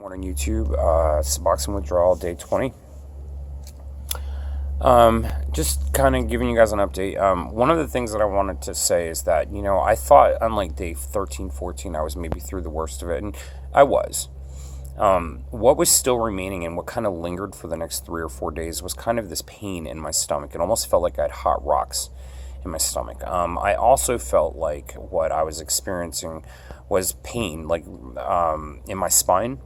Morning YouTube, Suboxone withdrawal day 20. Just kind of giving you guys an update. One of the things that I wanted to say is that, I thought on like day 13, 14, I was maybe through the worst of it, and I was. What was still remaining and what kind of lingered for the next 3 or 4 days was kind of this pain in my stomach. It almost felt like I had hot rocks in my stomach. I also felt like what I was experiencing was pain, like in my spine.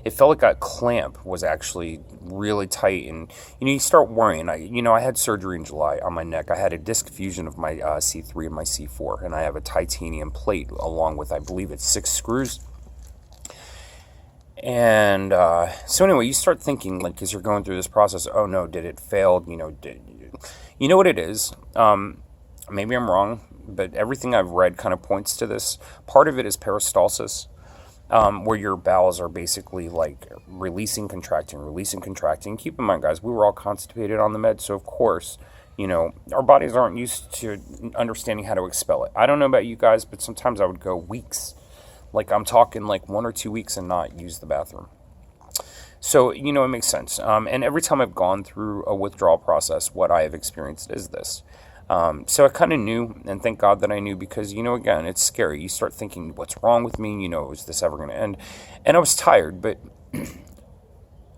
It felt like a clamp was actually really tight, and you start worrying. I had surgery in July on my neck. I had a disc fusion of my C3 and my C4, and I have a titanium plate along with, I believe it's 6 screws. And so anyway, you start thinking, like, as you're going through this process, oh no, did it fail? You know what it is? Maybe I'm wrong, but everything I've read kind of points to this. Part of it is peristalsis. Where your bowels are basically like releasing, contracting. Keep in mind, guys, we were all constipated on the med, so of course, our bodies aren't used to understanding how to expel it. I don't know about you guys, but sometimes I would go weeks. Like, I'm talking like 1 or 2 weeks and not use the bathroom. So, it makes sense. And every time I've gone through a withdrawal process, what I have experienced is this. So I kind of knew, and thank God that I knew, because, again, it's scary. You start thinking, what's wrong with me? Is this ever going to end? And I was tired, but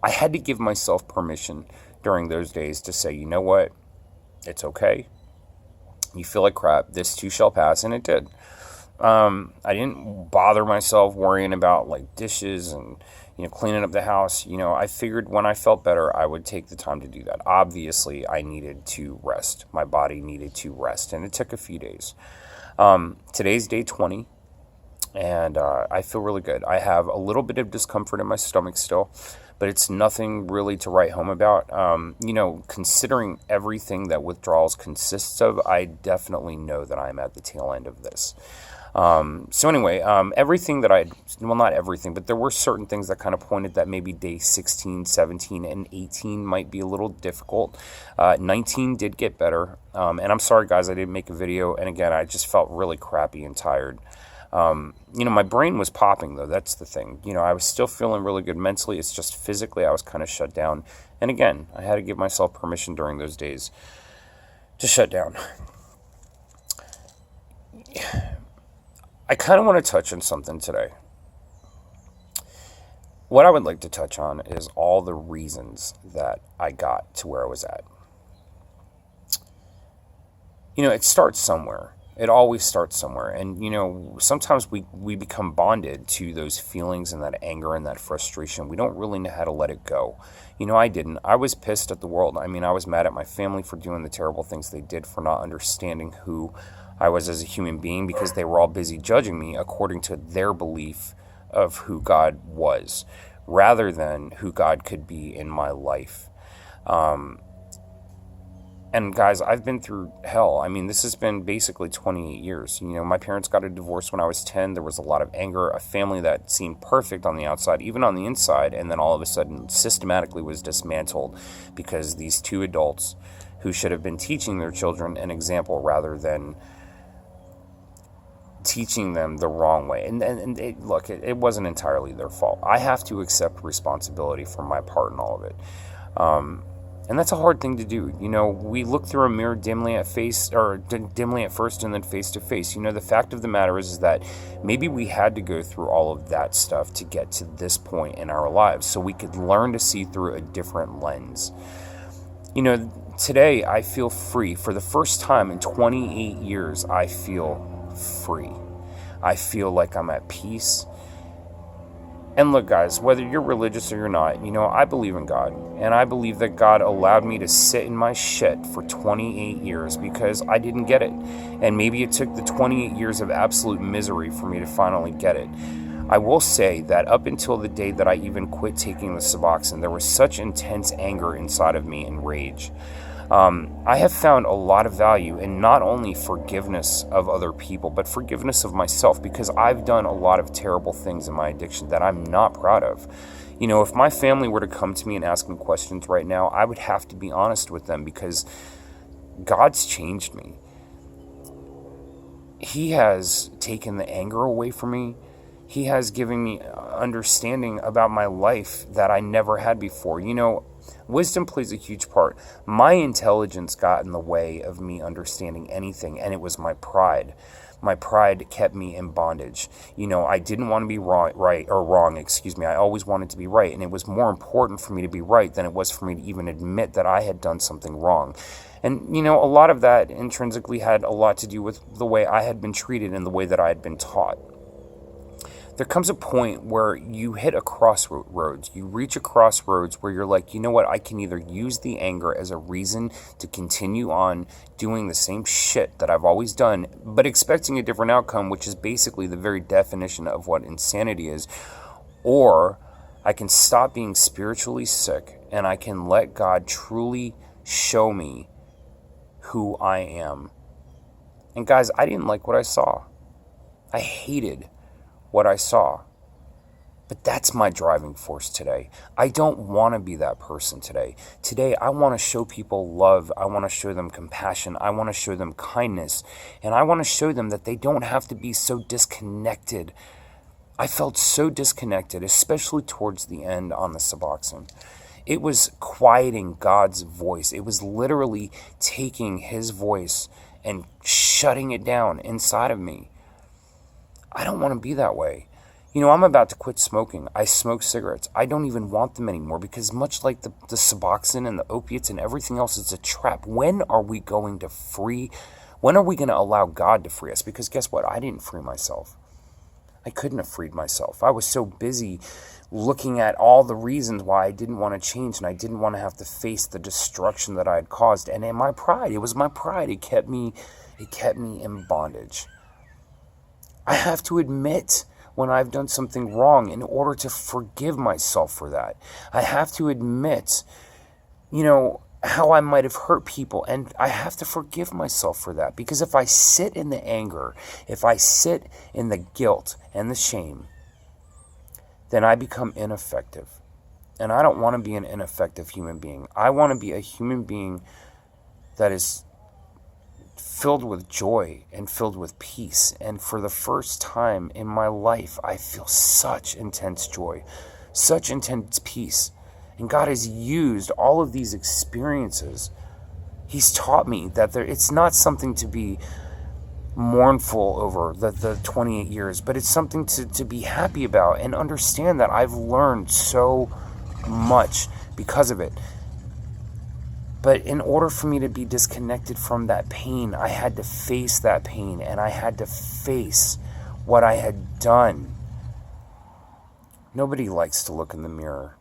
I had to give myself permission during those days to say, you know what? It's okay. You feel like crap. This too shall pass, and it did. I didn't bother myself worrying about, like, dishes and, cleaning up the house. I figured when I felt better, I would take the time to do that. Obviously, I needed to rest. My body needed to rest, and it took a few days. Today's day 20, and I feel really good. I have a little bit of discomfort in my stomach still, but it's nothing really to write home about. Considering everything that withdrawals consists of, I definitely know that I'm at the tail end of this. So anyway, everything that not everything, but there were certain things that kind of pointed that maybe day 16, 17, and 18 might be a little difficult. 19 did get better. And I'm sorry, guys, I didn't make a video. And again, I just felt really crappy and tired. My brain was popping, though. That's the thing. I was still feeling really good mentally. It's just physically I was kind of shut down. And again, I had to give myself permission during those days to shut down. I kind of want to touch on something today. What I would like to touch on is all the reasons that I got to where I was at. It starts somewhere. It always starts somewhere. And, sometimes we become bonded to those feelings and that anger and that frustration. We don't really know how to let it go. I didn't. I was pissed at the world. I was mad at my family for doing the terrible things they did, for not understanding who I was as a human being, because they were all busy judging me according to their belief of who God was, rather than who God could be in my life. And guys, I've been through hell. This has been basically 28 years. My parents got a divorce when I was 10. There was a lot of anger, a family that seemed perfect on the outside, even on the inside, and then all of a sudden systematically was dismantled because these two adults who should have been teaching their children an example rather than teaching them the wrong way. And it wasn't entirely their fault. I have to accept responsibility for my part in all of it. And that's a hard thing to do. We look through a mirror dimly at first and then face to face. The fact of the matter is that maybe we had to go through all of that stuff to get to this point in our lives so we could learn to see through a different lens. Today I feel free. For the first time in 28 years, I feel free. I feel like I'm at peace. And look, guys, whether you're religious or you're not, I believe in God. And I believe that God allowed me to sit in my shit for 28 years because I didn't get it. And maybe it took the 28 years of absolute misery for me to finally get it. I will say that up until the day that I even quit taking the Suboxone, there was such intense anger inside of me and rage. I have found a lot of value in not only forgiveness of other people, but forgiveness of myself, because I've done a lot of terrible things in my addiction that I'm not proud of. If my family were to come to me and ask me questions right now, I would have to be honest with them, because God's changed me. He has taken the anger away from me. He has given me understanding about my life that I never had before. Wisdom plays a huge part. My intelligence got in the way of me understanding anything, and it was my pride. My pride kept me in bondage. I didn't want to be wrong. I always wanted to be right, and it was more important for me to be right than it was for me to even admit that I had done something wrong. And, a lot of that intrinsically had a lot to do with the way I had been treated and the way that I had been taught. There comes a point where you hit a crossroads. You reach a crossroads where you're like, you know what? I can either use the anger as a reason to continue on doing the same shit that I've always done, but expecting a different outcome, which is basically the very definition of what insanity is, or I can stop being spiritually sick and I can let God truly show me who I am. And guys, I didn't like what I saw. I hated what I saw. But that's my driving force today. I don't want to be that person today. Today, I want to show people love. I want to show them compassion. I want to show them kindness. And I want to show them that they don't have to be so disconnected. I felt so disconnected, especially towards the end on the Suboxone. It was quieting God's voice. It was literally taking his voice and shutting it down inside of me. I don't want to be that way. I'm about to quit smoking. I smoke cigarettes. I don't even want them anymore because much like the Suboxone and the opiates and everything else, it's a trap. When are we going to allow God to free us? Because guess what? I didn't free myself. I couldn't have freed myself. I was so busy looking at all the reasons why I didn't want to change and I didn't want to have to face the destruction that I had caused. And in my pride, it was my pride. It kept me in bondage. I have to admit when I've done something wrong in order to forgive myself for that. I have to admit, how I might have hurt people, and I have to forgive myself for that. Because if I sit in the anger, if I sit in the guilt and the shame, then I become ineffective. And I don't want to be an ineffective human being. I want to be a human being that is filled with joy and filled with peace. And for the first time in my life, I feel such intense joy, such intense peace. And God has used all of these experiences. He's taught me that it's not something to be mournful over the 28 years, but it's something to be happy about and understand that I've learned so much because of it. But in order for me to be disconnected from that pain, I had to face that pain and I had to face what I had done. Nobody likes to look in the mirror.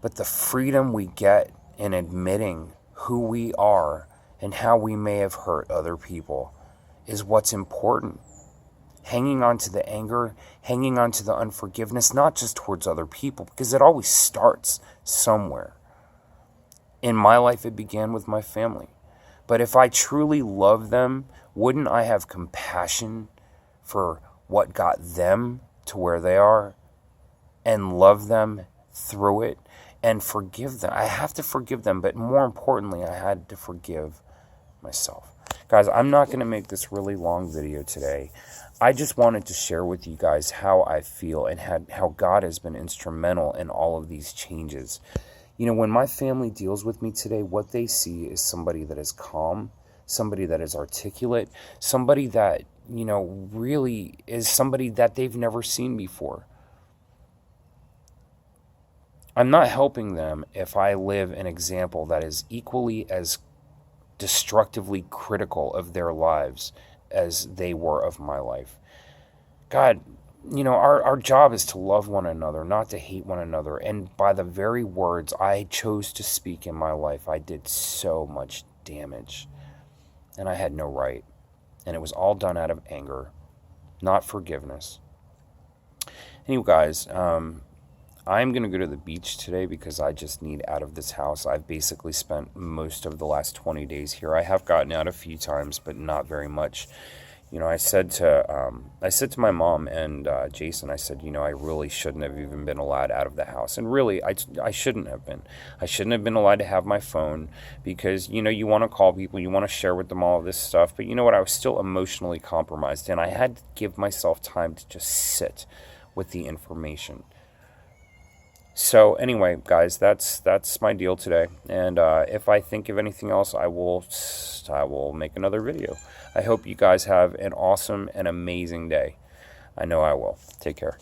But the freedom we get in admitting who we are and how we may have hurt other people is what's important. Hanging on to the anger, hanging on to the unforgiveness, not just towards other people, because it always starts somewhere. In my life, it began with my family. But if I truly love them, wouldn't I have compassion for what got them to where they are and love them through it and forgive them? I have to forgive them, but more importantly, I had to forgive myself. Guys, I'm not going to make this really long video today. I just wanted to share with you guys how I feel and how God has been instrumental in all of these changes. When my family deals with me today, what they see is somebody that is calm, somebody that is articulate, somebody that, really is somebody that they've never seen before. I'm not helping them if I live an example that is equally as destructively critical of their lives as they were of my life. God, our job is to love one another, not to hate one another. And by the very words I chose to speak in my life, I did so much damage. And I had no right. And it was all done out of anger, not forgiveness. Anyway, guys, I'm going to go to the beach today because I just need out of this house. I've basically spent most of the last 20 days here. I have gotten out a few times, but not very much. I said to my mom and Jason, I said, I really shouldn't have even been allowed out of the house. And really, I shouldn't have been. I shouldn't have been allowed to have my phone because, you want to call people, you want to share with them all of this stuff. But you know what? I was still emotionally compromised, and I had to give myself time to just sit with the information. So anyway, guys, that's my deal today. And if I think of anything else, I will make another video. I hope you guys have an awesome and amazing day. I know I will. Take care.